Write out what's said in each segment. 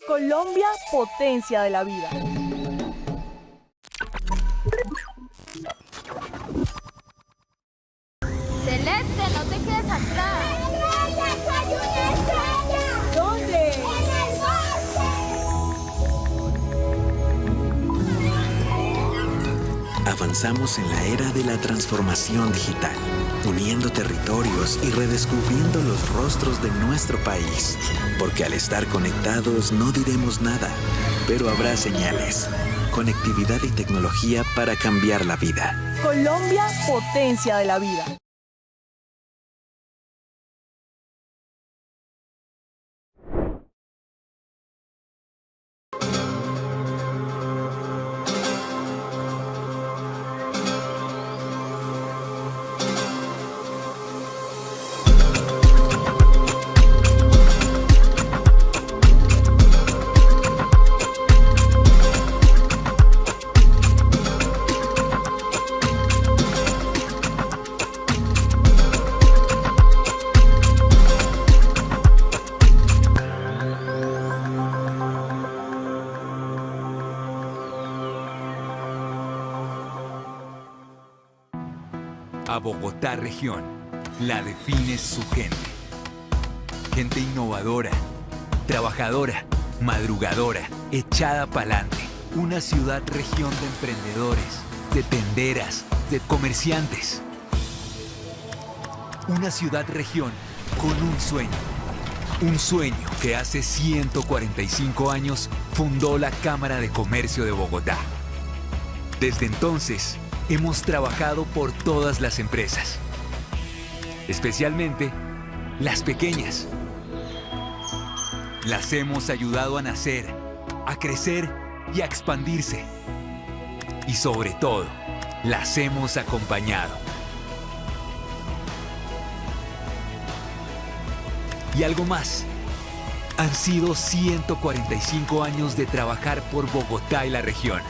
Colombia, potencia de la vida. Celeste, no te quedes atrás. ¿Dónde? ¡En el bosque! Avanzamos en la era de la transformación digital, uniendo territorios y redescubriendo los rostros de nuestro país. Porque al estar conectados no diremos nada, pero habrá señales, conectividad y tecnología para cambiar la vida. Colombia, potencia de la vida. A Bogotá región la define su gente. Gente innovadora, trabajadora, madrugadora, echada pa'lante. Una ciudad región de emprendedores, de tenderas, de comerciantes. Una ciudad región con un sueño. Un sueño que hace 145 años fundó la Cámara de Comercio de Bogotá. Desde entonces, hemos trabajado por todas las empresas, especialmente las pequeñas. Las hemos ayudado a nacer, a crecer y a expandirse. Y sobre todo, las hemos acompañado. Y algo más, han sido 145 años de trabajar por Bogotá y la región.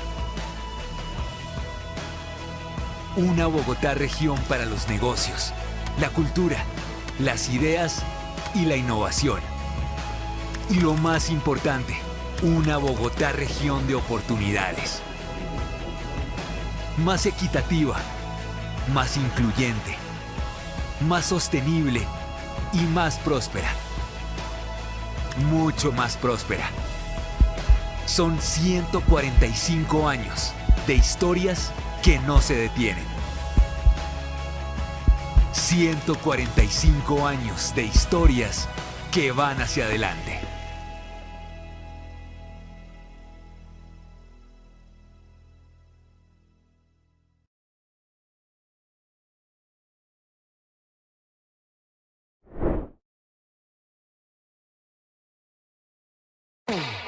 Una Bogotá región para los negocios, la cultura, las ideas y la innovación. Y lo más importante, una Bogotá región de oportunidades. Más equitativa, más incluyente, más sostenible y más próspera. Mucho más próspera. Son 145 años de historias que no se detienen. 145 años de historias que van hacia adelante.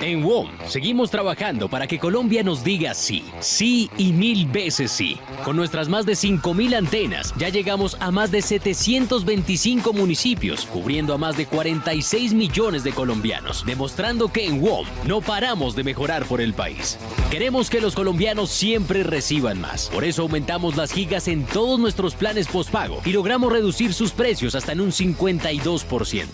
En WOM seguimos trabajando para que Colombia nos diga sí, sí y 1000 veces sí. Con nuestras más de 5000 antenas ya llegamos a más de 725 municipios, cubriendo a más de 46 millones de colombianos, demostrando que en WOM no paramos de mejorar por el país. Queremos que los colombianos siempre reciban más. Por eso aumentamos las gigas en todos nuestros planes postpago y logramos reducir sus precios hasta en un 52%.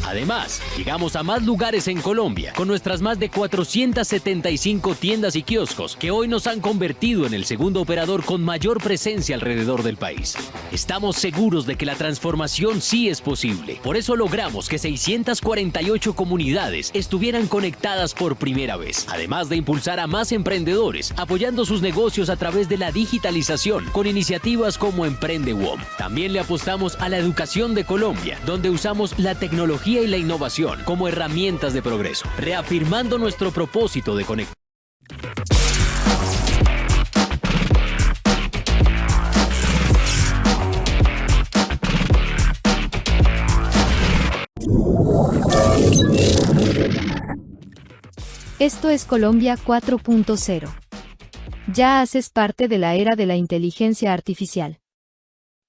Además, llegamos a más lugares en Colombia con nuestras más de 475 tiendas y kioscos que hoy nos han convertido en el segundo operador con mayor presencia alrededor del país. Estamos seguros de que la transformación sí es posible. Por eso logramos que 648 comunidades estuvieran conectadas por primera vez. Además de impulsar a más emprendedores, apoyando sus negocios a través de la digitalización con iniciativas como Emprende WOM. También le apostamos a la educación de Colombia, donde usamos la tecnología y la innovación como herramientas de progreso, reafirmando nuestro propósito de conectar. Esto es Colombia 4.0. Ya haces parte de la era de la inteligencia artificial.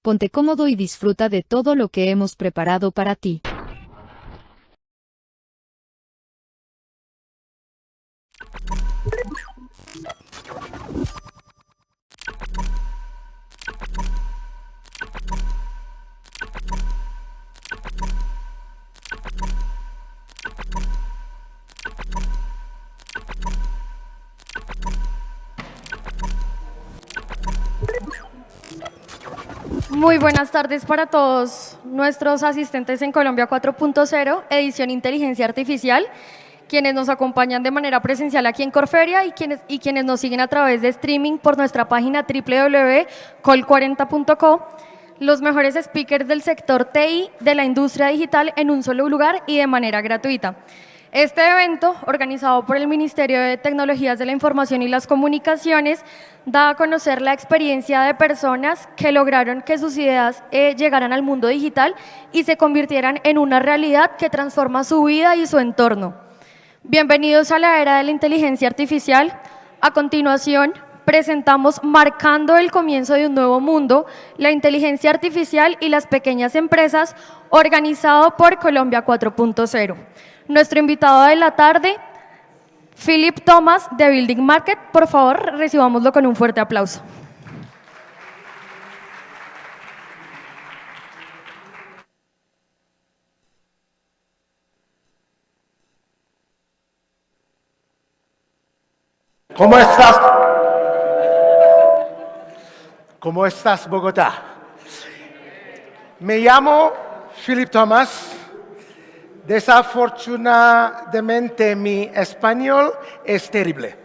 Ponte cómodo y disfruta de todo lo que hemos preparado para ti. Muy buenas tardes para todos nuestros asistentes en Colombia 4.0, edición Inteligencia Artificial, quienes nos acompañan de manera presencial aquí en Conferencia y quienes nos siguen a través de streaming por nuestra página www.col40.co. Los mejores speakers del sector TI de la industria digital en un solo lugar y de manera gratuita. Este evento, organizado por el Ministerio de Tecnologías de la Información y las Comunicaciones, da a conocer la experiencia de personas que lograron que sus ideas llegaran al mundo digital y se convirtieran en una realidad que transforma su vida y su entorno. Bienvenidos a la era de la inteligencia artificial. A continuación, presentamos Marcando el comienzo de un nuevo mundo, la inteligencia artificial y las pequeñas empresas, organizado por Colombia 4.0. Nuestro invitado de la tarde, Philip Thomas de Building Market. Por favor, recibámoslo con un fuerte aplauso. ¿Cómo estás? ¿Cómo estás, Bogotá? Me llamo Philip Thomas. Desafortunadamente, mi español es terrible.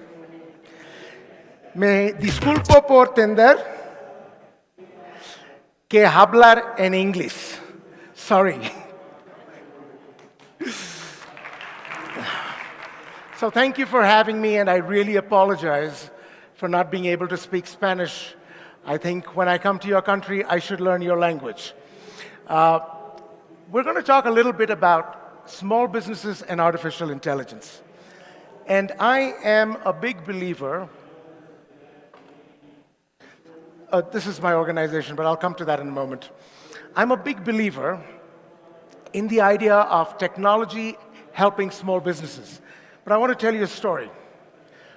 Me disculpo por tener que hablar en inglés. Sorry. So thank you for having me, and I really apologize for not being able to speak Spanish. I think when I come to your country, I should learn your language. We're going to talk a little bit about small businesses and artificial intelligence. And I am a big believer, this is my organization, but I'll come to that in a moment. I'm a big believer in the idea of technology helping small businesses. But I want to tell you a story.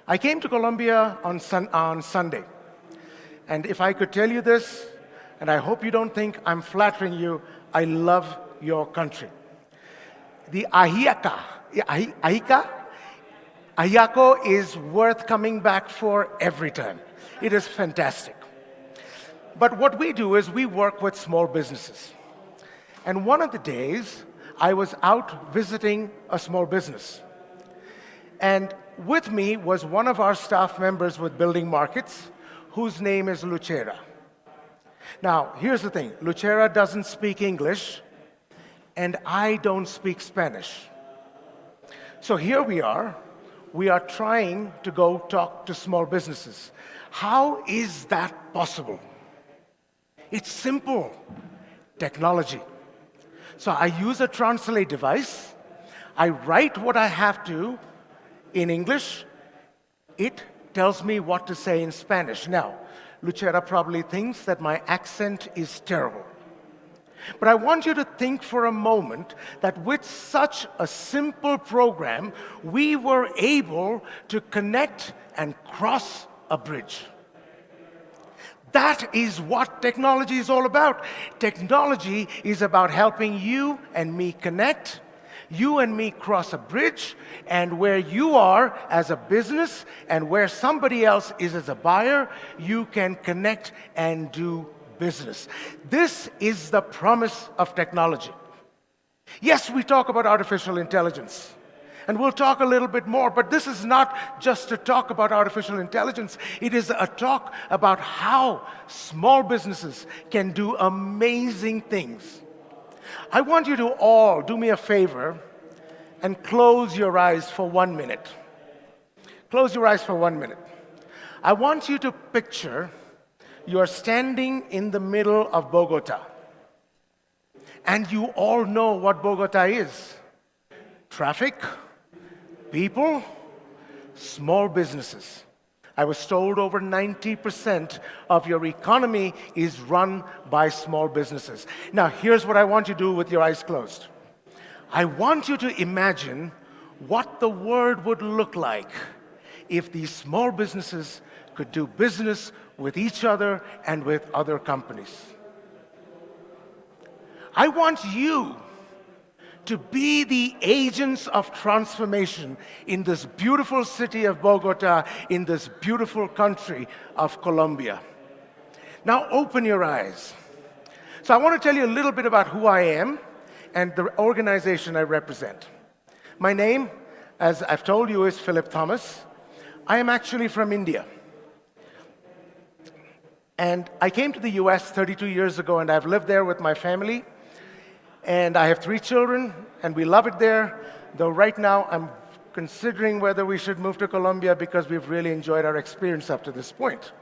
I came to Colombia on Sunday. And if I could tell you this, and I hope you don't think I'm flattering you, I love your country. The ajiaco is worth coming back for every time. It is fantastic. But what we do is we work with small businesses. And one of the days, I was out visiting a small business. And with me was one of our staff members with Building Markets, whose name is Lucera. Now, here's the thing. Lucera doesn't speak English, and I don't speak Spanish. So here we are trying to go talk to small businesses. How is that possible? It's simple. Technology. So I use a translate device. I write what I have to in English. It tells me what to say in Spanish. Now, Lucera probably thinks that my accent is terrible. But I want you to think for a moment that with such a simple program, we were able to connect and cross a bridge. That is what technology is all about. Technology is about helping you and me connect, you and me cross a bridge, and where you are as a business and where somebody else is as a buyer, you can connect and do business. This is the promise of technology. Yes, we talk about artificial intelligence, and we'll talk a little bit more, but this is not just a talk about artificial intelligence. It is a talk about how small businesses can do amazing things. I want you to all do me a favor and close your eyes for 1 minute. Close your eyes for 1 minute. I want you to picture you are standing in the middle of Bogota. And you all know what Bogota is. Traffic, people, small businesses. I was told over 90% of your economy is run by small businesses. Now, here's what I want you to do with your eyes closed. I want you to imagine what the world would look like if these small businesses could do business with each other and with other companies. I want you to be the agents of transformation in this beautiful city of Bogota, in this beautiful country of Colombia. Now open your eyes. So I want to tell you a little bit about who I am and the organization I represent. My name, as I've told you, is Philip Thomas. I am actually from India. And I came to the US 32 years ago, and I've lived there with my family. And I have 3 children, and we love it there. Though right now, I'm considering whether we should move to Colombia because we've really enjoyed our experience up to this point.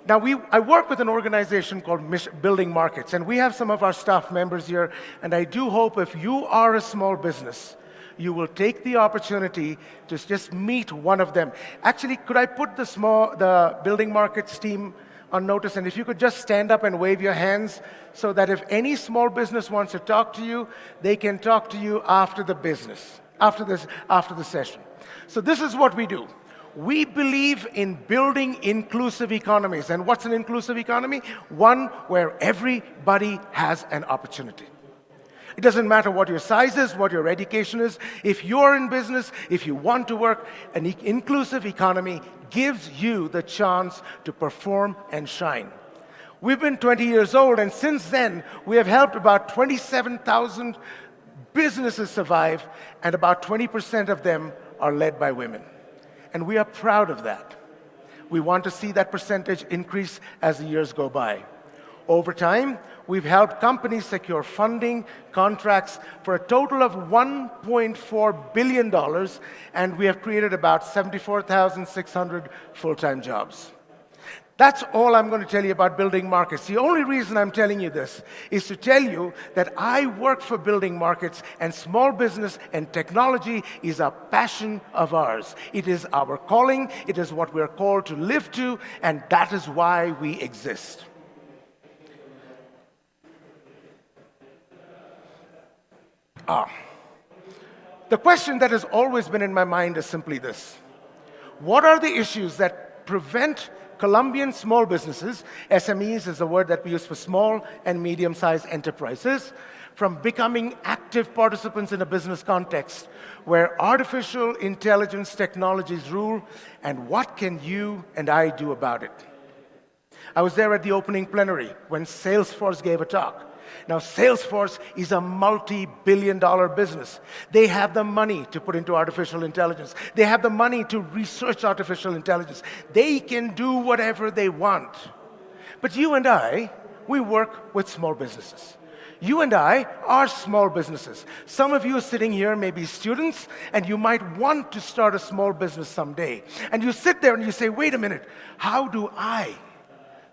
Now, I work with an organization called Building Markets, and we have some of our staff members here, and I do hope if you are a small business, you will take the opportunity to just meet one of them. Actually, could I put the Building Markets team on notice, and if you could just stand up and wave your hands so that if any small business wants to talk to you, they can talk to you after the session. So this is what we do. We believe in building inclusive economies. And what's an inclusive economy? One where everybody has an opportunity. It doesn't matter what your size is, what your education is. If you're in business, if you want to work, an inclusive economy gives you the chance to perform and shine. We've been 20 years old, and since then, we have helped about 27,000 businesses survive, and about 20% of them are led by women. And we are proud of that. We want to see that percentage increase as the years go by. Over time, we've helped companies secure funding, contracts for a total of $1.4 billion, and we have created about 74,600 full-time jobs. That's all I'm going to tell you about Building Markets. The only reason I'm telling you this is to tell you that I work for Building Markets, and small business and technology is a passion of ours. It is our calling, it is what we're called to live to, and that is why we exist. The question that has always been in my mind is simply this: what are the issues that prevent Colombian small businesses, SMEs is a word that we use for small and medium-sized enterprises, from becoming active participants in a business context where artificial intelligence technologies rule, and what can you and I do about it? I was there at the opening plenary when Salesforce gave a talk. Now, Salesforce is a multi-billion-dollar business. They have the money to put into artificial intelligence. They have the money to research artificial intelligence. They can do whatever they want. But you and I, we work with small businesses. You and I are small businesses. Some of you sitting here may be students, and you might want to start a small business someday. And you sit there and you say, wait a minute, how do I?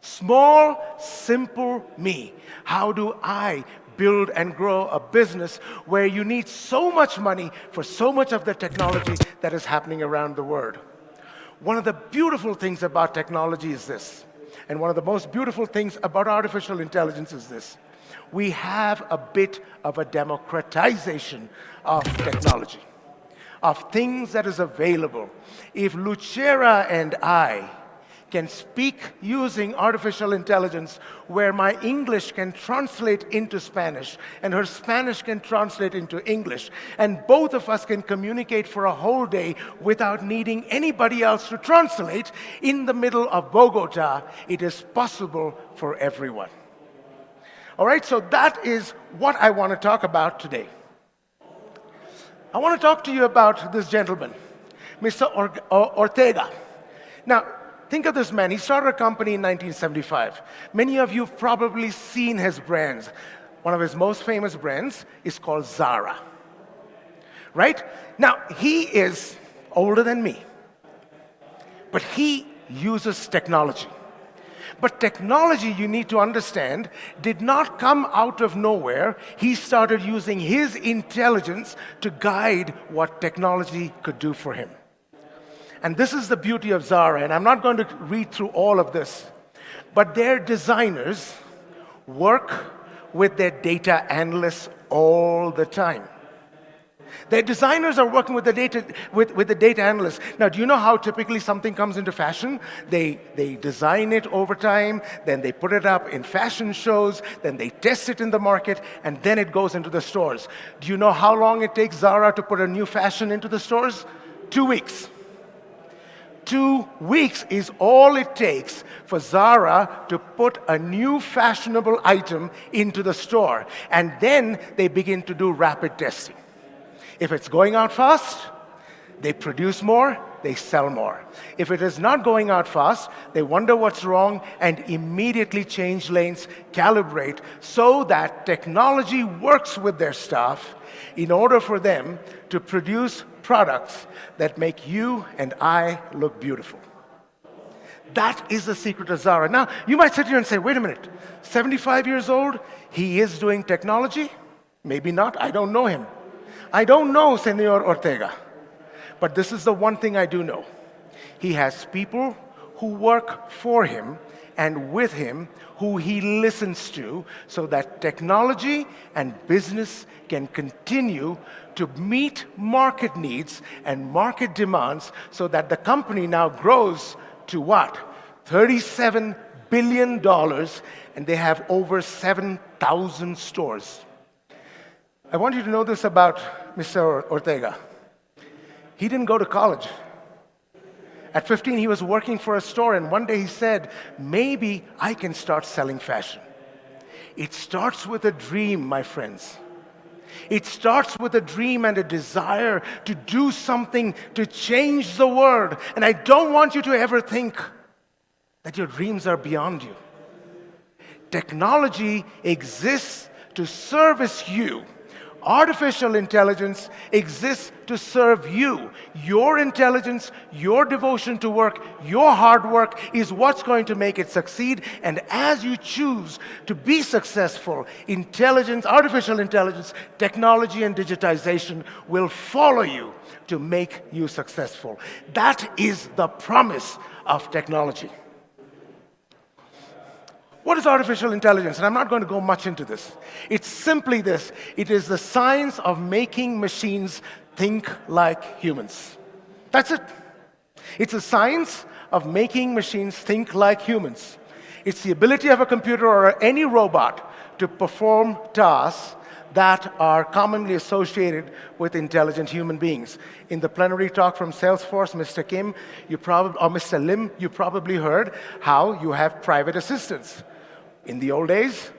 Small, simple me. How do I build and grow a business where you need so much money for so much of the technology that is happening around the world? One of the beautiful things about technology is this, and one of the most beautiful things about artificial intelligence is this: we have a bit of a democratization of technology, of things that is available. If Lucera and I can speak using artificial intelligence, where my English can translate into Spanish and her Spanish can translate into English, and both of us can communicate for a whole day without needing anybody else to translate in the middle of Bogota, it is possible for everyone. All right, so that is what I want to talk about today. I want to talk to you about this gentleman, Mr. Ortega. Now, think of this man. He started a company in 1975. Many of you have probably seen his brands. One of his most famous brands is called Zara. Right? Now, he is older than me, but he uses technology. But technology, you need to understand, did not come out of nowhere. He started using his intelligence to guide what technology could do for him. And this is the beauty of Zara, and I'm not going to read through all of this, but their designers work with their data analysts all the time. Their designers are working with the data analysts. Now, do you know how typically something comes into fashion? They design it over time, then they put it up in fashion shows, then they test it in the market, and then it goes into the stores. Do you know how long it takes Zara to put a new fashion into the stores? 2 weeks. 2 weeks is all it takes for Zara to put a new fashionable item into the store. And then they begin to do rapid testing. If it's going out fast, they produce more, they sell more. If it is not going out fast, they wonder what's wrong and immediately change lanes, calibrate, so that technology works with their staff in order for them to produce products that make you and I look beautiful. That is the secret of Zara. Now, you might sit here and say, wait a minute, 75 years old, he is doing technology? Maybe not, I don't know him. I don't know Senor Ortega. But this is the one thing I do know. He has people who work for him and with him who he listens to so that technology and business can continue to meet market needs and market demands so that the company now grows to what? $37 billion, and they have over 7,000 stores. I want you to know this about Mr. Ortega. He didn't go to college. At 15, he was working for a store, and one day he said, maybe I can start selling fashion. It starts with a dream, my friends. It starts with a dream and a desire to do something to change the world. And I don't want you to ever think that your dreams are beyond you. Technology exists to service you. Artificial intelligence exists to serve you. Your intelligence, your devotion to work, your hard work is what's going to make it succeed. And as you choose to be successful, intelligence, artificial intelligence, technology, and digitization will follow you to make you successful. That is the promise of technology. What is artificial intelligence? And I'm not going to go much into this. It's simply this. It is the science of making machines think like humans. That's it. It's a science of making machines think like humans. It's the ability of a computer or any robot to perform tasks that are commonly associated with intelligent human beings. In the plenary talk from Salesforce, Mr. Kim, or Mr. Lim, you probably heard how you have private assistants. In the old days,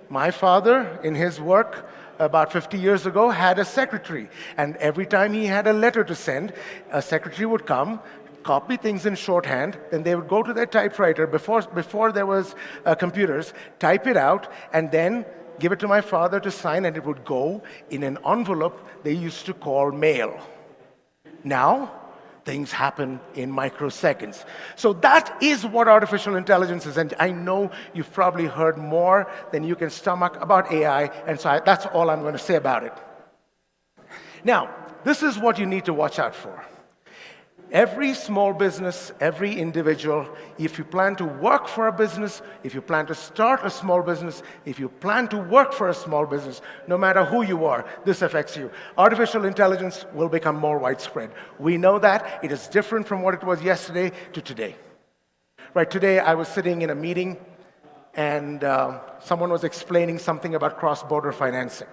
my father, in his work about 50 years ago, had a secretary. And every time he had a letter to send, a secretary would come, copy things in shorthand, then they would go to their typewriter before there was computers, type it out, and then give it to my father to sign, and it would go in an envelope they used to call mail. Now, things happen in microseconds. So that is what artificial intelligence is, and I know you've probably heard more than you can stomach about AI, and so that's all I'm going to say about it. Now, this is what you need to watch out for. Every small business, every individual, if you plan to work for a business, if you plan to start a small business, if you plan to work for a small business, no matter who you are, this affects you. Artificial intelligence will become more widespread. We know that. It is different from what it was yesterday to today. Right, today I was sitting in a meeting and someone was explaining something about cross-border financing.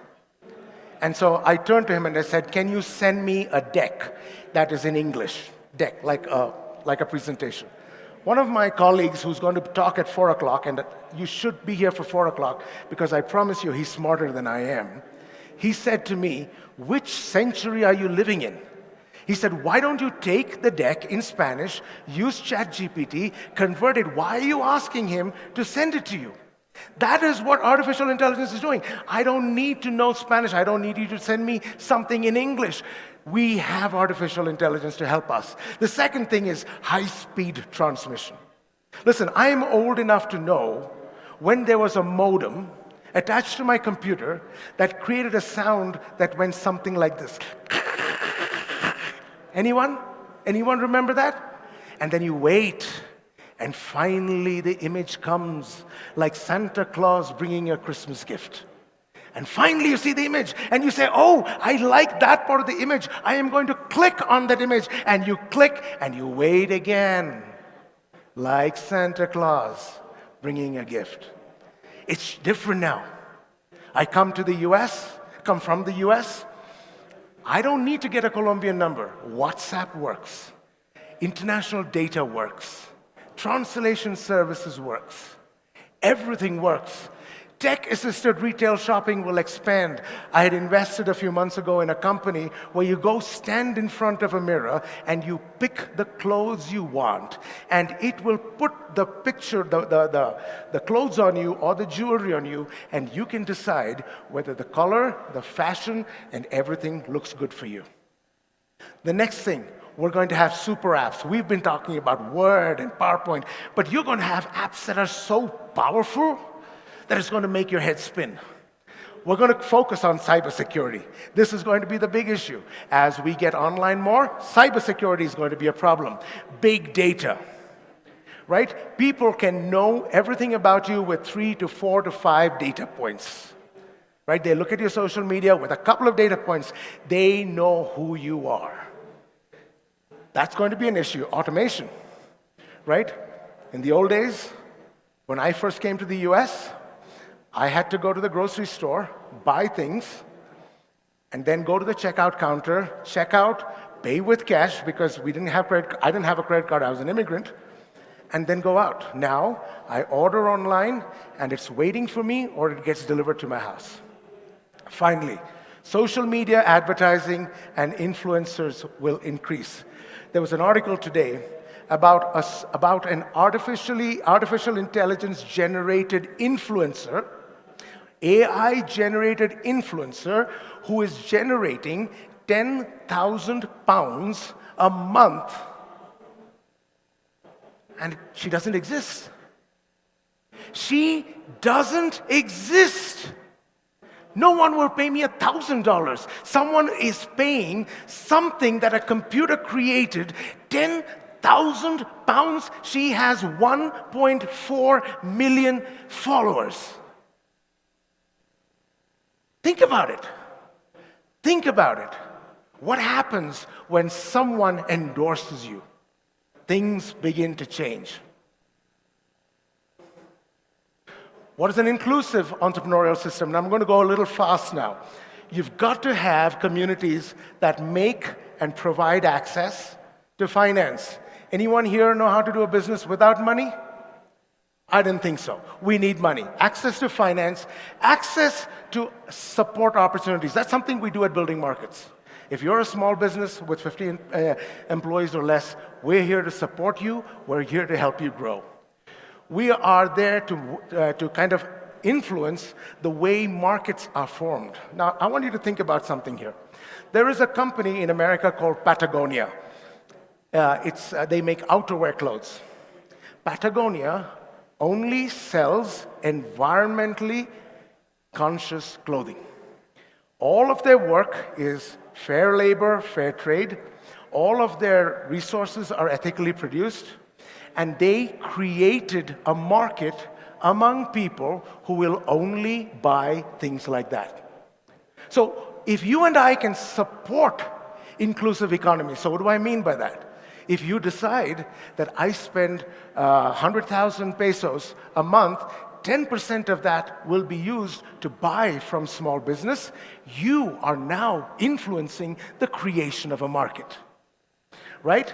And so I turned to him and I said, can you send me a deck that is in English? Deck, like a presentation. One of my colleagues who's going to talk at 4 o'clock, and you should be here for 4 o'clock because I promise you he's smarter than I am, he said to me, which century are you living in? He said, why don't you take the deck in Spanish, use ChatGPT, convert it? Why are you asking him to send it to you? That is what artificial intelligence is doing. I don't need to know Spanish. I don't need you to send me something in English. We have artificial intelligence to help us. The second thing is high-speed transmission. Listen, I am old enough to know when there was a modem attached to my computer that created a sound that went something like this. Anyone? Anyone remember that? And then you wait, and finally the image comes like Santa Claus bringing a Christmas gift. And finally you see the image and you say, oh, I like that part of the image. I am going to click on that image. And you click and you wait again, like Santa Claus bringing a gift. It's different now. I come from the US. I don't need to get a Colombian number. WhatsApp works. International data works. Translation services works. Everything works. Tech-assisted retail shopping will expand. I had invested a few months ago in a company where you go stand in front of a mirror and you pick the clothes you want, and it will put the picture, the clothes on you or the jewelry on you, and you can decide whether the color, the fashion, and everything looks good for you. The next thing, we're going to have super apps. We've been talking about Word and PowerPoint, but you're going to have apps that are so powerful that it's going to make your head spin. We're going to focus on cybersecurity. This is going to be the big issue. As we get online more, cybersecurity is going to be a problem. Big data, right? People can know everything about you with 3 to 4 to 5 data points, right? They look at your social media with a couple of data points. They know who you are. That's going to be an issue. Automation, right? In the old days, when I first came to the US, I had to go to the grocery store, buy things, and then go to the checkout counter, check out, pay with cash because I didn't have a credit card, I was an immigrant, and then go out. Now, I order online, and it's waiting for me, or it gets delivered to my house. Finally, social media advertising and influencers will increase. There was an article today about an artificial intelligence-generated influencer, AI-generated influencer who is generating 10,000 pounds a month. And she doesn't exist. She doesn't exist. No one will pay me $1,000. Someone is paying something that a computer created 10,000 pounds. She has 1.4 million followers. Think about it. Think about it. What happens when someone endorses you? Things begin to change. What is an inclusive entrepreneurial system? And I'm going to go a little fast now. You've got to have communities that make and provide access to finance. Anyone here know how to do a business without money? I didn't think so. We need money. Access to finance, access to support opportunities. That's something we do at Building Markets. If you're a small business with 50 employees or less, we're here to support you. We're here to help you grow. We are there to kind of influence the way markets are formed. Now, I want you to think about something here. There is a company in America called Patagonia. They make outerwear clothes. Patagonia only sells environmentally conscious clothing. All of their work is fair labor, fair trade. All of their resources are ethically produced. And they created a market among people who will only buy things like that. So if you and I can support inclusive economy, so what do I mean by that? If you decide that I spend 100,000 pesos a month, 10% of that will be used to buy from small business, you are now influencing the creation of a market, right?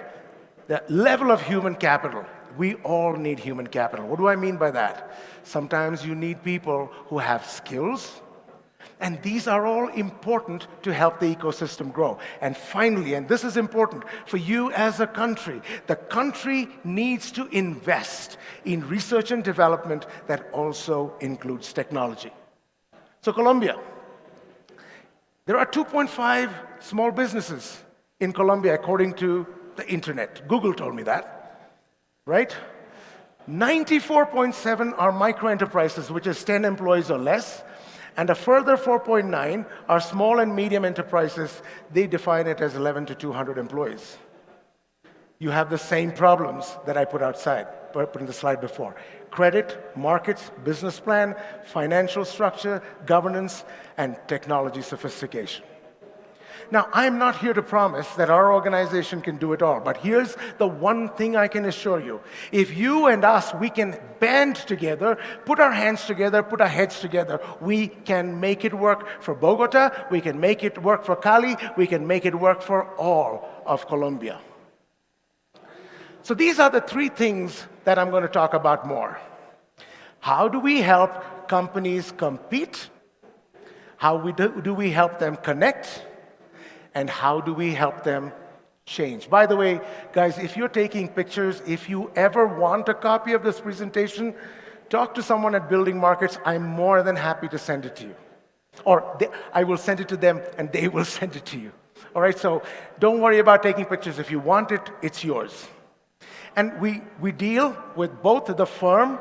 The level of human capital. We all need human capital. What do I mean by that? Sometimes you need people who have skills, and these are all important to help the ecosystem grow. And finally, and this is important for you as a country, the country needs to invest in research and development that also includes technology. So Colombia, there are 2.5 small businesses in Colombia according to the internet. Google told me that, right? 94.7 are micro enterprises, which is 10 employees or less. And a further 4.9 are small and medium enterprises. They define it as 11 to 200 employees. You have the same problems that I put in the slide before. Credit, markets, business plan, financial structure, governance, and technology sophistication. Now, I'm not here to promise that our organization can do it all, but here's the one thing I can assure you. If you and us, we can band together, put our hands together, put our heads together, we can make it work for Bogota, we can make it work for Cali, we can make it work for all of Colombia. So these are the three things that I'm going to talk about more. How do we help companies compete? How do we help them connect? And how do we help them change? By the way, guys, if you're taking pictures, if you ever want a copy of this presentation, talk to someone at Building Markets. I'm more than happy to send it to you. I will send it to them, and they will send it to you. All right, so don't worry about taking pictures. If you want it, it's yours. And we deal with both the firm,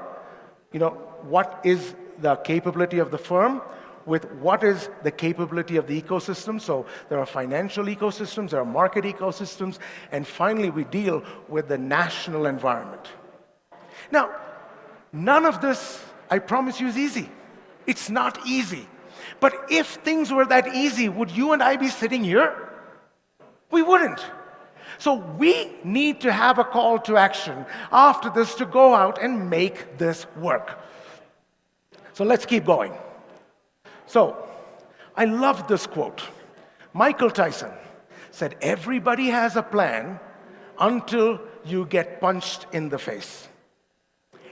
what is the capability of the firm, with what is the capability of the ecosystem. So there are financial ecosystems, there are market ecosystems, and finally we deal with the national environment. Now, none of this, I promise you, is easy. It's not easy. But if things were that easy, would you and I be sitting here? We wouldn't. So we need to have a call to action after this to go out and make this work. So let's keep going. So I love this quote. Michael Tyson said, "Everybody has a plan until you get punched in the face."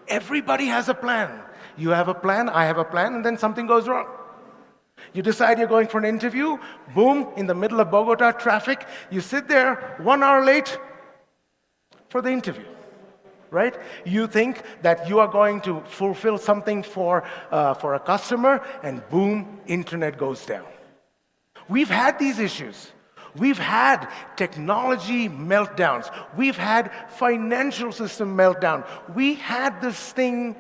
Everybody has a plan. You have a plan, I have a plan, and then something goes wrong. You decide you're going for an interview, boom, in the middle of Bogota traffic, you sit there 1 hour late for the interview, right? You think that you are going to fulfill something for a customer, and boom, internet goes down. We've had these issues. We've had technology meltdowns. We've had financial system meltdown. We had this thing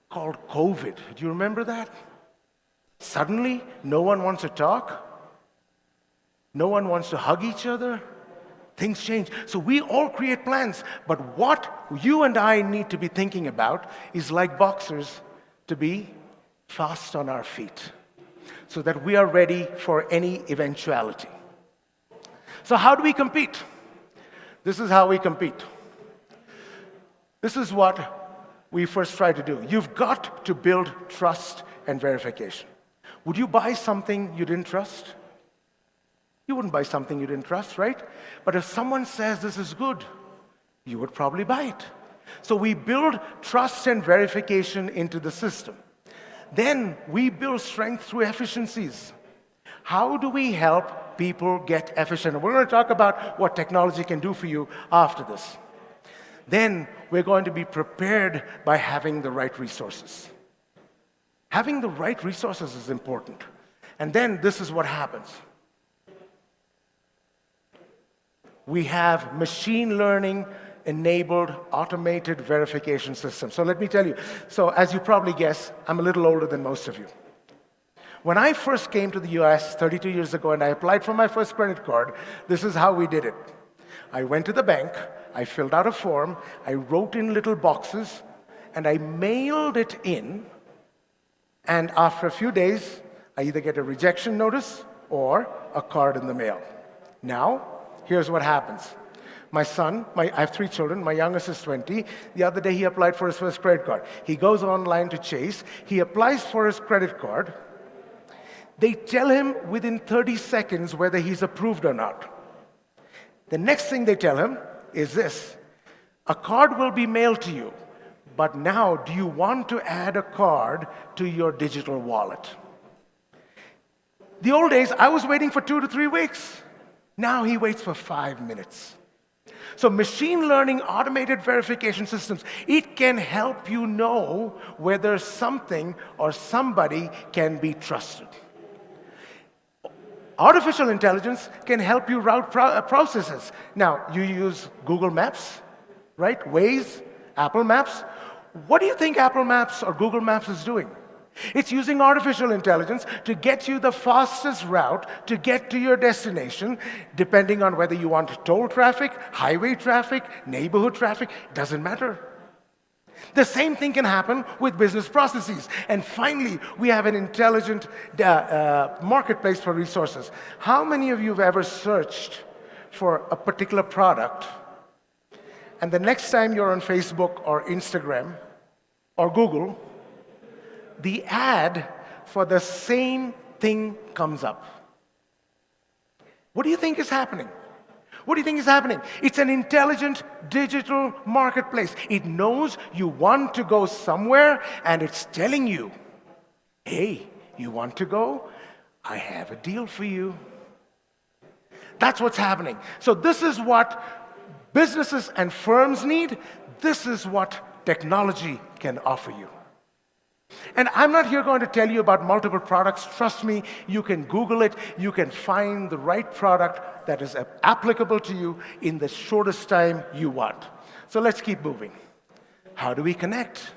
called COVID. Do you remember that? Suddenly, no one wants to talk. No one wants to hug each other. Things change. So we all create plans. But what you and I need to be thinking about is, like boxers, to be fast on our feet so that we are ready for any eventuality. So how do we compete? This is how we compete. This is what we first try to do. You've got to build trust and verification. Would you buy something you didn't trust? You wouldn't buy something you didn't trust, right? But if someone says this is good, you would probably buy it. So we build trust and verification into the system. Then we build strength through efficiencies. How do we help people get efficient? And we're going to talk about what technology can do for you after this. Then we're going to be prepared by having the right resources. Having the right resources is important. And then this is what happens. We have machine learning enabled automated verification systems. So let me tell you, so as you probably guess, I'm a little older than most of you. When I first came to the US 32 years ago and I applied for my first credit card, this is how we did it. I went to the bank, I filled out a form, I wrote in little boxes, and I mailed it in. And after a few days, I either get a rejection notice or a card in the mail. Now, here's what happens. My son, I have 3 children, my youngest is 20. The other day he applied for his first credit card. He goes online to Chase, he applies for his credit card. They tell him within 30 seconds whether he's approved or not. The next thing they tell him is this: a card will be mailed to you. But now, do you want to add a card to your digital wallet? The old days, I was waiting for 2 to 3 weeks. Now he waits for 5 minutes. So machine learning automated verification systems, it can help you know whether something or somebody can be trusted. Artificial intelligence can help you route processes. Now, you use Google Maps, right? Waze, Apple Maps. What do you think Apple Maps or Google Maps is doing? It's using artificial intelligence to get you the fastest route to get to your destination, depending on whether you want toll traffic, highway traffic, neighborhood traffic, doesn't matter. The same thing can happen with business processes. And finally, we have an intelligent marketplace for resources. How many of you have ever searched for a particular product, and the next time you're on Facebook or Instagram or Google, the ad for the same thing comes up? What do you think is happening? What do you think is happening? It's an intelligent digital marketplace. It knows you want to go somewhere, and it's telling you, hey, you want to go? I have a deal for you. That's what's happening. So this is what businesses and firms need. This is what technology can offer you. And I'm not here going to tell you about multiple products. Trust me, you can Google it. You can find the right product that is applicable to you in the shortest time you want. So let's keep moving. How do we connect?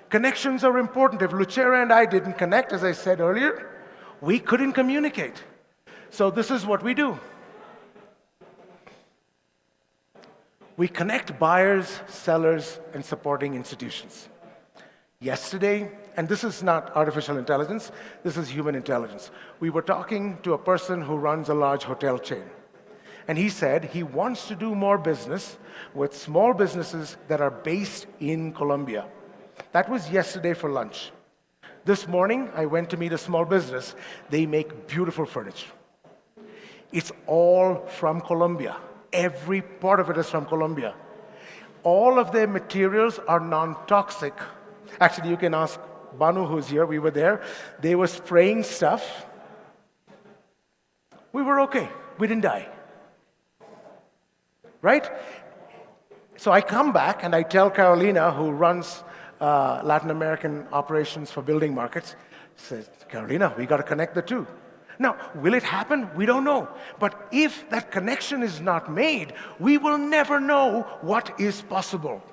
Connections are important. If Lucera and I didn't connect, as I said earlier, we couldn't communicate. So this is what we do. We connect buyers, sellers, and supporting institutions. Yesterday, and this is not artificial intelligence, this is human intelligence. We were talking to a person who runs a large hotel chain. And he said he wants to do more business with small businesses that are based in Colombia. That was yesterday for lunch. This morning, I went to meet a small business. They make beautiful furniture. It's all from Colombia. Every part of it is from Colombia. All of their materials are non-toxic. Actually, you can ask Banu, who's here. We were there. They were spraying stuff. We were okay. We didn't die. Right? So I come back and I tell Carolina, who runs Latin American operations for building markets, says, Carolina, we got to connect the two. Now, will it happen? We don't know. But if that connection is not made, we will never know what is possible.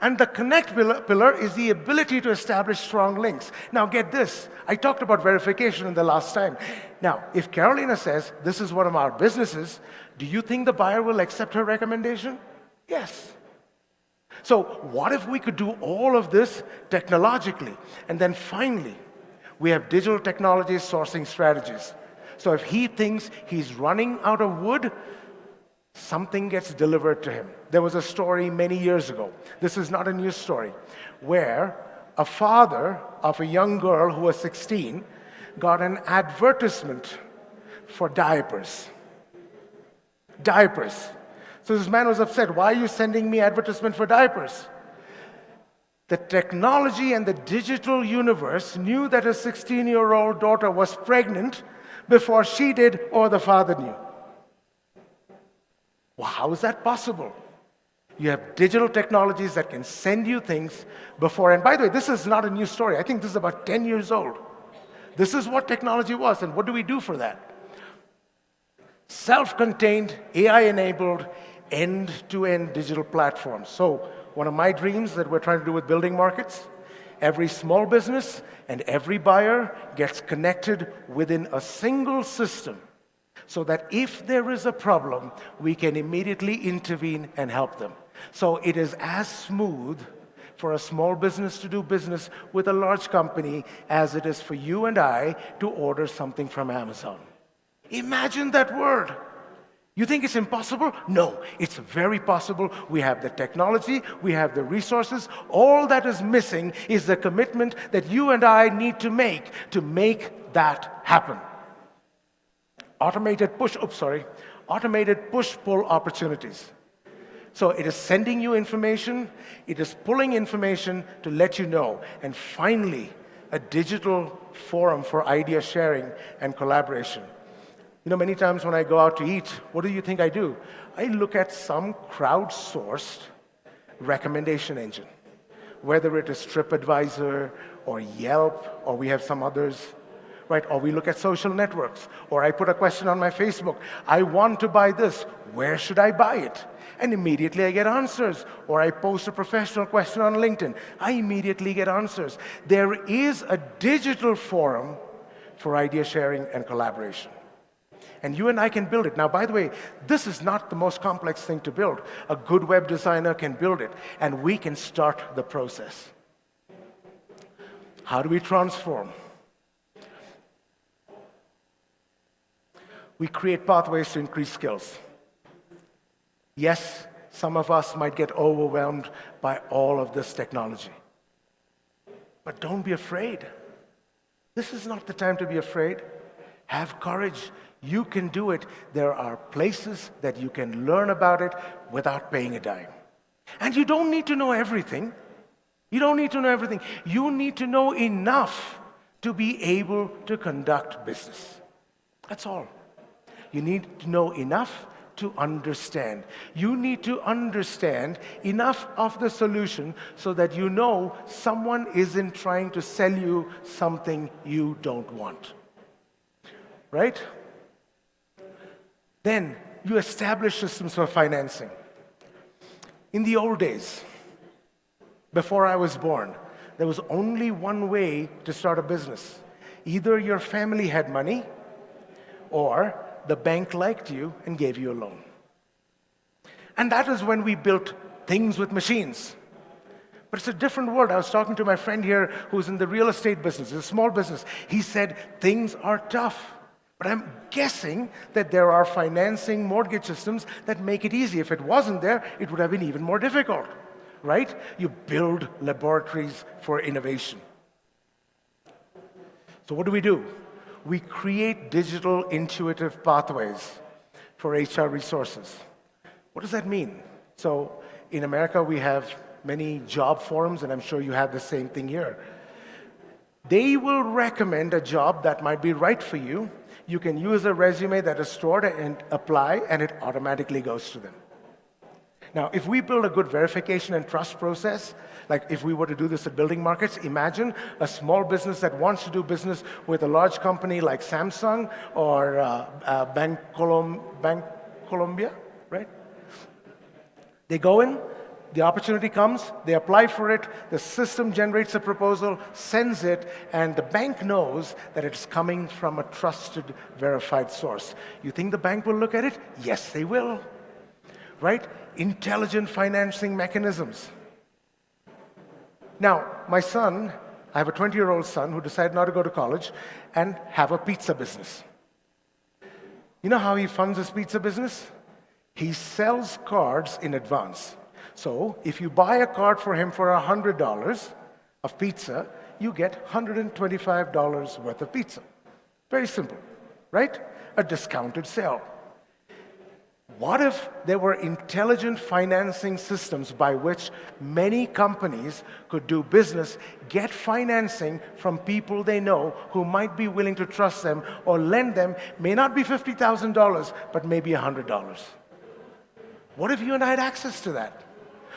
And the connect pillar is the ability to establish strong links. Now, get this. I talked about verification in the last time. Now, if Carolina says, this is one of our businesses, do you think the buyer will accept her recommendation? Yes. So what if we could do all of this technologically? And then finally, we have digital technology sourcing strategies. So if he thinks he's running out of wood, something gets delivered to him. There was a story many years ago. This is not a news story, where a father of a young girl who was 16 got an advertisement for diapers. Diapers. So this man was upset. Why are you sending me advertisement for diapers? The technology and the digital universe knew that his 16-year-old daughter was pregnant before she did or the father knew. Well, how is that possible? You have digital technologies that can send you things before. And by the way, this is not a new story. I think this is about 10 years old. This is what technology was, and what do we do for that? Self-contained, AI-enabled, end-to-end digital platforms. So one of my dreams that we're trying to do with building markets, every small business and every buyer gets connected within a single system, so that if there is a problem, we can immediately intervene and help them. So it is as smooth for a small business to do business with a large company as it is for you and I to order something from Amazon. Imagine that world. You think it's impossible? No, it's very possible. We have the technology, we have the resources. All that is missing is the commitment that you and I need to make that happen. Automated push-pull opportunities. So it is sending you information, it is pulling information to let you know. And finally, a digital forum for idea sharing and collaboration. You know, many times when I go out to eat, what do you think I do? I look at some crowdsourced recommendation engine, whether it is TripAdvisor or Yelp, or we have some others. Right? Or we look at social networks, or I put a question on my Facebook. I want to buy this. Where should I buy it? And immediately I get answers. Or I post a professional question on LinkedIn. I immediately get answers. There is a digital forum for idea sharing and collaboration. And you and I can build it. Now, by the way, this is not the most complex thing to build. A good web designer can build it, and we can start the process. How do we transform? We create pathways to increase skills. Yes, some of us might get overwhelmed by all of this technology. But don't be afraid. This is not the time to be afraid. Have courage. You can do it. There are places that you can learn about it without paying a dime. And you don't need to know everything. You don't need to know everything. You need to know enough to be able to conduct business. That's all. You need to know enough to understand. You need to understand enough of the solution so that you know someone isn't trying to sell you something you don't want. Right? Then you establish systems for financing. In the old days, before I was born, there was only one way to start a business. Either your family had money or the bank liked you and gave you a loan. And that is when we built things with machines. But it's a different world. I was talking to my friend here who's in the real estate business, it's a small business. He said, things are tough. But I'm guessing that there are financing mortgage systems that make it easy. If it wasn't there, it would have been even more difficult, right? You build laboratories for innovation. So what do? We create digital intuitive pathways for HR resources. What does that mean? So in America, we have many job forums, and I'm sure you have the same thing here. They will recommend a job that might be right for you. You can use a resume that is stored and apply, and it automatically goes to them. Now, if we build a good verification and trust process, like if we were to do this at building markets, imagine a small business that wants to do business with a large company like Samsung or Bank Colombia, right? They go in, the opportunity comes, they apply for it, the system generates a proposal, sends it, and the bank knows that it's coming from a trusted, verified source. You think the bank will look at it? Yes, they will. Right? Intelligent financing mechanisms. Now, my son, I have a 20-year-old son who decided not to go to college and have a pizza business. You know how he funds his pizza business? He sells cards in advance. So if you buy a card for him for $100 of pizza, you get $125 worth of pizza. Very simple, right? A discounted sale. What if there were intelligent financing systems by which many companies could do business, get financing from people they know who might be willing to trust them or lend them, may not be $50,000, but maybe $100? What if you and I had access to that?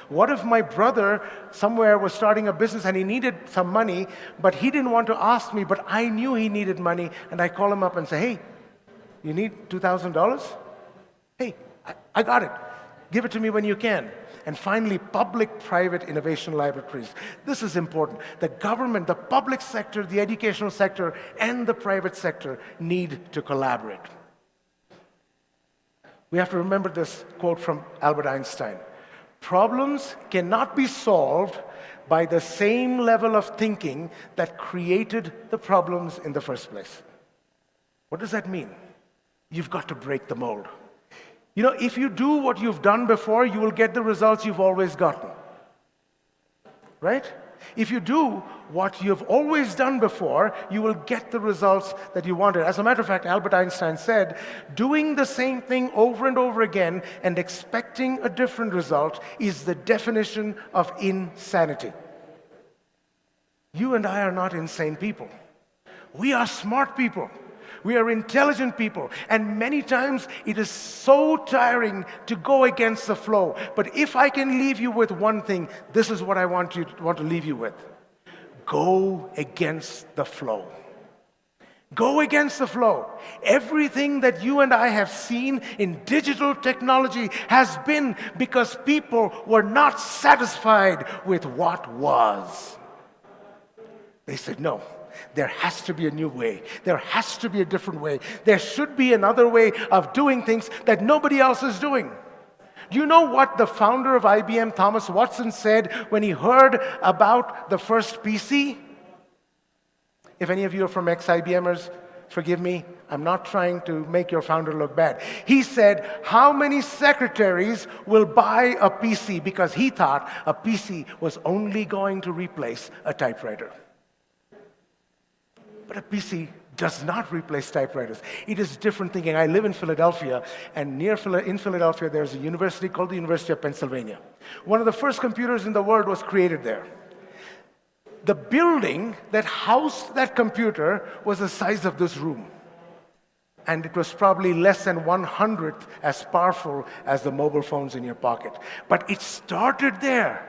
What if my brother somewhere was starting a business and he needed some money, but he didn't want to ask me, but I knew he needed money, and I call him up and say, hey, you need $2,000? Hey, I got it. Give it to me when you can. And finally, public-private innovation laboratories. This is important. The government, the public sector, the educational sector, and the private sector need to collaborate. We have to remember this quote from Albert Einstein. Problems cannot be solved by the same level of thinking that created the problems in the first place. What does that mean? You've got to break the mold. You know, if you do what you've done before, you will get the results you've always gotten. Right? If you do what you've always done before, you will get the results that you wanted. As a matter of fact, Albert Einstein said, doing the same thing over and over again and expecting a different result is the definition of insanity. You and I are not insane people. We are smart people. We are intelligent people, and many times it is so tiring to go against the flow. But if I can leave you with one thing, this is what I want to leave you with. Go against the flow. Go against the flow. Everything that you and I have seen in digital technology has been because people were not satisfied with what was. They said, no. There has to be a new way. There has to be a different way. There should be another way of doing things that nobody else is doing. Do you know what the founder of IBM, Thomas Watson, said when he heard about the first PC? If any of you are from ex-IBMers, forgive me, I'm not trying to make your founder look bad. He said, how many secretaries will buy a PC? Because he thought a PC was only going to replace a typewriter. But a PC does not replace typewriters. It is different thinking. I live in Philadelphia, and in Philadelphia, there's a university called the University of Pennsylvania. One of the first computers in the world was created there. The building that housed that computer was the size of this room. And it was probably less than 1/100th as powerful as the mobile phones in your pocket. But it started there.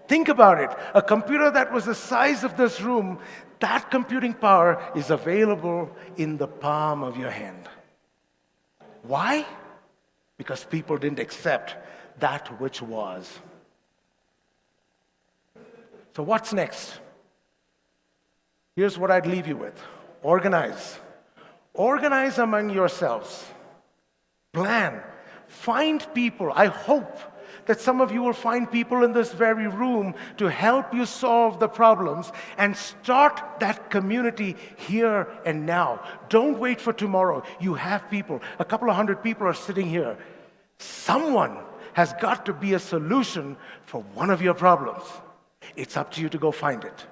Think about it. A computer that was the size of this room, that computing power is available in the palm of your hand. Why? Because people didn't accept that which was. So what's next? Here's what I'd leave you with. Organize. Organize among yourselves. Plan. Find people. I hope that some of you will find people in this very room to help you solve the problems and start that community here and now. Don't wait for tomorrow. You have people. A couple of hundred people are sitting here. Someone has got to be a solution for one of your problems. It's up to you to go find it.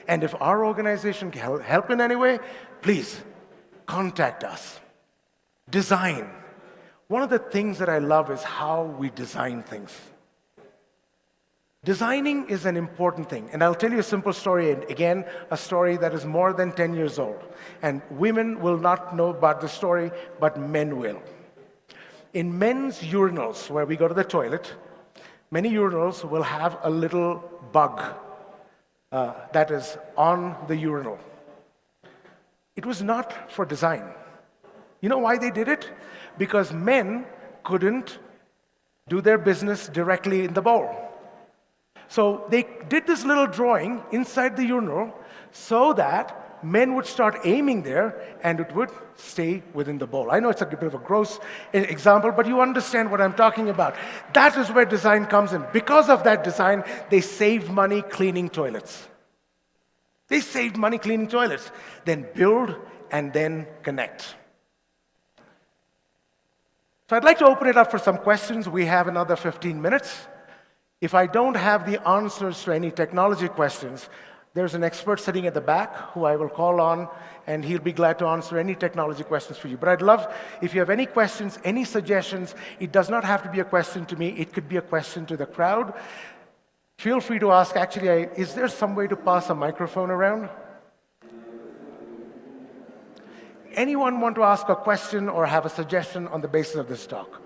And if our organization can help in any way, please contact us. Design. One of the things that I love is how we design things. Designing is an important thing. And I'll tell you a simple story, and again, a story that is more than 10 years old. And women will not know about the story, but men will. In men's urinals, where we go to the toilet, many urinals will have a little bug that is on the urinal. It was not for design. You know why they did it? Because men couldn't do their business directly in the bowl. So they did this little drawing inside the urinal so that men would start aiming there and it would stay within the bowl. I know it's a bit of a gross example, but you understand what I'm talking about. That is where design comes in. Because of that design, they saved money cleaning toilets. They saved money cleaning toilets. Then build and then connect. So I'd like to open it up for some questions. We have another 15 minutes. If I don't have the answers to any technology questions, there's an expert sitting at the back who I will call on, and he'll be glad to answer any technology questions for you. But I'd love, if you have any questions, any suggestions, it does not have to be a question to me. It could be a question to the crowd. Feel free to ask. Actually, is there some way to pass a microphone around? Anyone want to ask a question or have a suggestion on the basis of this talk?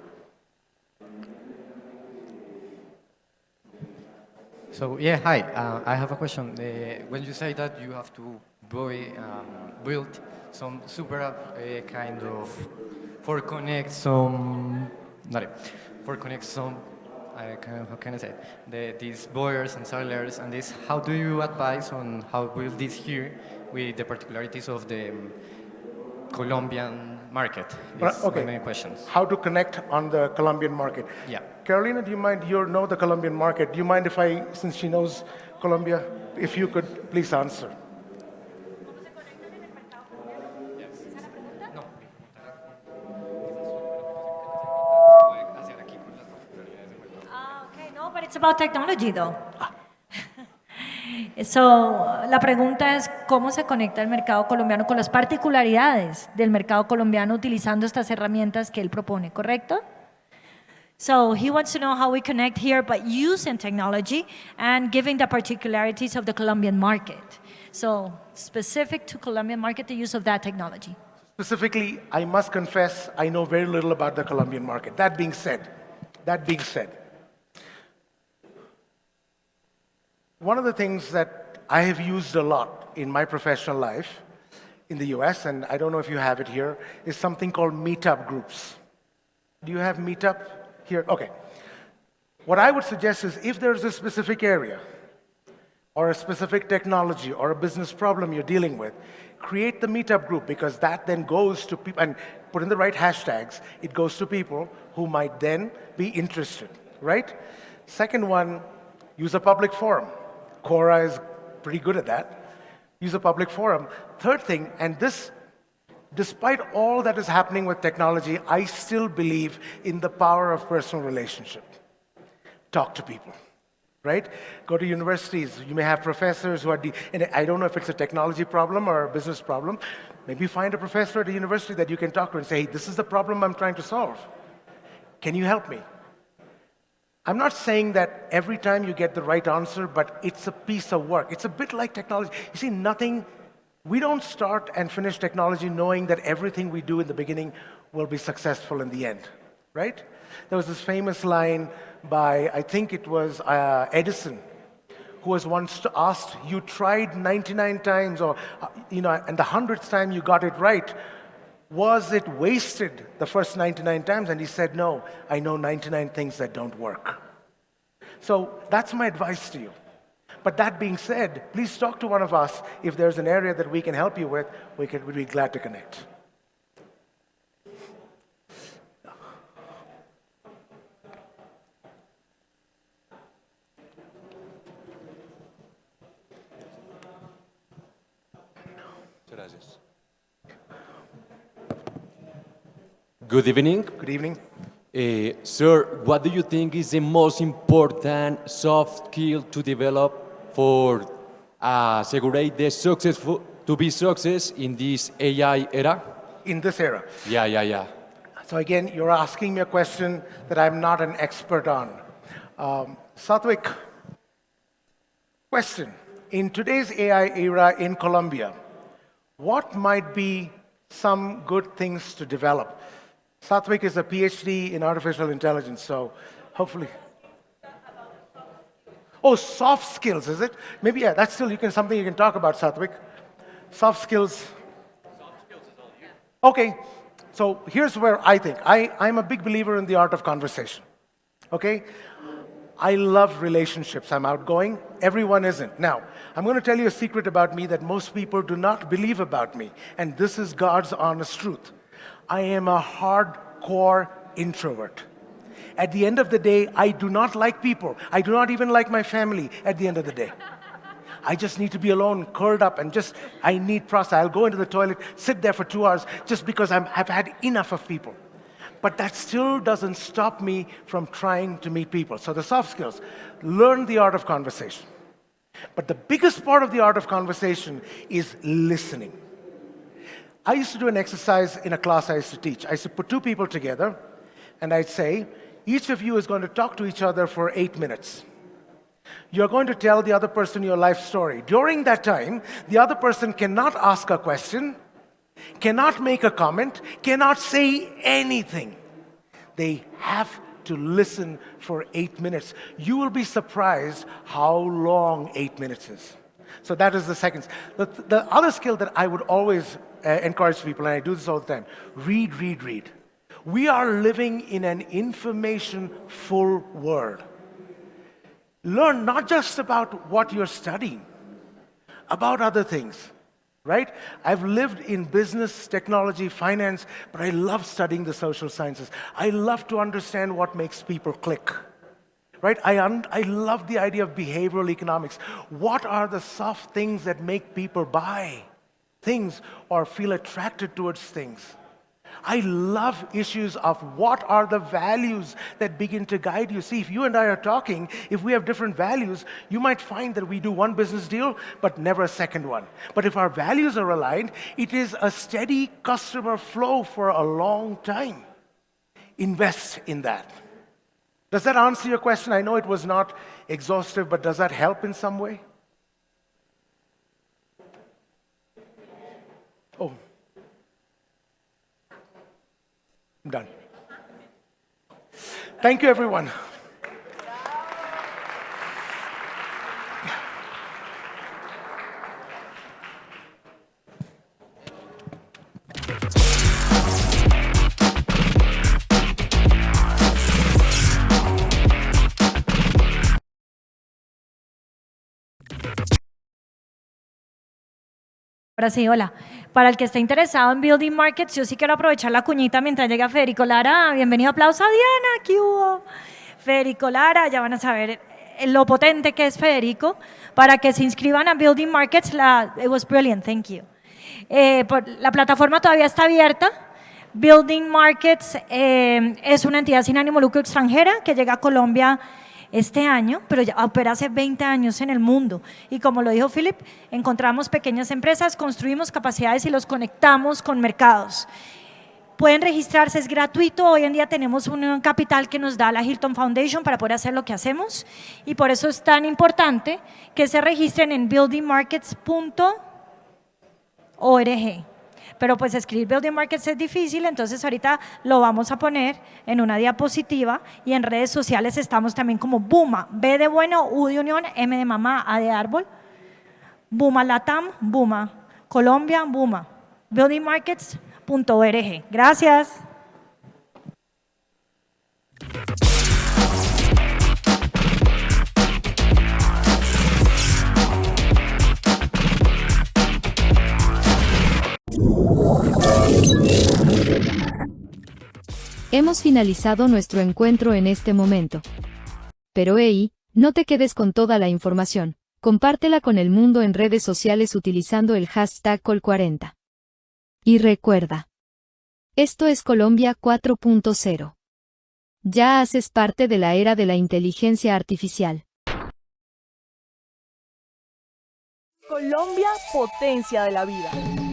So, yeah, hi. I have a question. When you say that you have to build some super app kind of for connect some, how can I say it? These buyers and sellers and this, how do you advise on how build this here with the particularities of the Colombian market? Okay. Many questions. How to connect on the Colombian market? Yeah. Carolina, do you mind? You know the Colombian market. Do you mind if I, since she knows Colombia, if you could please answer? Okay, no, but it's about technology though. So, la pregunta es cómo se conecta el mercado colombiano con las particularidades del mercado colombiano utilizando estas herramientas que él propone, ¿correcto? So he wants to know how we connect here, but using technology and giving the particularities of the Colombian market. So specific to Colombian market, the use of that technology. Specifically, I must confess, I know very little about the Colombian market. That being said, one of the things that I have used a lot in my professional life in the US, and I don't know if you have it here, is something called meetup groups. Do you have meetup here? Okay. What I would suggest is if there's a specific area or a specific technology or a business problem you're dealing with, create the meetup group, because that then goes to people, and put in the right hashtags, it goes to people who might then be interested, right? Second one, use a public forum. Quora is pretty good at that. Use a public forum. Third thing, and this, despite all that is happening with technology, I still believe in the power of personal relationship. Talk to people. right? Go to universities. You may have professors who are, and I don't know if it's a technology problem or a business problem. Maybe find a professor at a university that you can talk to and say, hey, this is the problem I'm trying to solve. Can you help me? I'm not saying that every time you get the right answer, but it's a piece of work. It's a bit like technology. You see, we don't start and finish technology knowing that everything we do in the beginning will be successful in the end, right? There was this famous line by, I think it was Edison, who was once asked, you tried 99 times, or, and the 100th time you got it right. Was it wasted the first 99 times? And he said, no, I know 99 things that don't work. So that's my advice to you. But that being said, please talk to one of us. If there's an area that we can help you with, we'd be glad to connect. Gracias. Good evening. Good evening. Sir, what do you think is the most important soft skill to develop for assegurate the to be success in this AI era? In this era? Yeah. So again, you're asking me a question that I'm not an expert on. Satwik, question. In today's AI era in Colombia, what might be some good things to develop? Satwik is a PhD in artificial intelligence, so hopefully. Oh, soft skills, is it? Maybe, yeah, that's still something you can talk about, Satwik. Soft skills. Soft skills is all you. Okay, so here's where I think. I'm a big believer in the art of conversation, okay? I love relationships. I'm outgoing. Everyone isn't. Now, I'm going to tell you a secret about me that most people do not believe about me, and this is God's honest truth. I am a hardcore introvert. At the end of the day, I do not like people. I do not even like my family at the end of the day. I just need to be alone, curled up, and I need process. I'll go into the toilet, sit there for 2 hours just because I've had enough of people. But that still doesn't stop me from trying to meet people. So the soft skills, learn the art of conversation. But the biggest part of the art of conversation is listening. I used to do an exercise in a class I used to teach. I used to put 2 people together, and I'd say, each of you is going to talk to each other for 8 minutes. You're going to tell the other person your life story. During that time, the other person cannot ask a question, cannot make a comment, cannot say anything. They have to listen for 8 minutes. You will be surprised how long 8 minutes is. So that is the second. The other skill that I would always encourage people, and I do this all the time, read. We are living in an information-full world. Learn not just about what you're studying, about other things, right? I've lived in business, technology, finance, but I love studying the social sciences. I love to understand what makes people click, right? I love the idea of behavioral economics. What are the soft things that make people buy things or feel attracted towards things? I love issues of what are the values that begin to guide you. See, if you and I are talking, if we have different values, you might find that we do one business deal, but never a second one. But if our values are aligned, it is a steady customer flow for a long time. Invest in that. Does that answer your question? I know it was not exhaustive, but does that help in some way? Oh. I'm done. Thank you, everyone. Ahora sí, hola. Para el que esté interesado en Building Markets, yo sí quiero aprovechar la cuñita mientras llega Federico Lara. Bienvenido, aplauso a Diana, ¿qué hubo? Federico Lara, ya van a saber lo potente que es Federico. Para que se inscriban a Building Markets, it was brilliant, thank you. La plataforma todavía está abierta. Building Markets es una entidad sin ánimo de lucro extranjera que llega a Colombia este año, pero ya opera hace 20 años en el mundo. Y como lo dijo Philip, encontramos pequeñas empresas, construimos capacidades y los conectamos con mercados. Pueden registrarse, es gratuito. Hoy en día tenemos un capital que nos da la Hilton Foundation para poder hacer lo que hacemos. Y por eso es tan importante que se registren en buildingmarkets.org. Pero pues escribir Building Markets es difícil, entonces ahorita lo vamos a poner en una diapositiva y en redes sociales estamos también como Buma, B de bueno, U de unión, M de mamá, A de árbol, Buma Latam, Buma, Colombia, Buma, buildingmarkets.org. Gracias. Hemos finalizado nuestro encuentro en este momento. Pero hey, no te quedes con toda la información, compártela con el mundo en redes sociales utilizando el hashtag Col40. Y recuerda, esto es Colombia 4.0. Ya haces parte de la era de la inteligencia artificial. Colombia, potencia de la vida.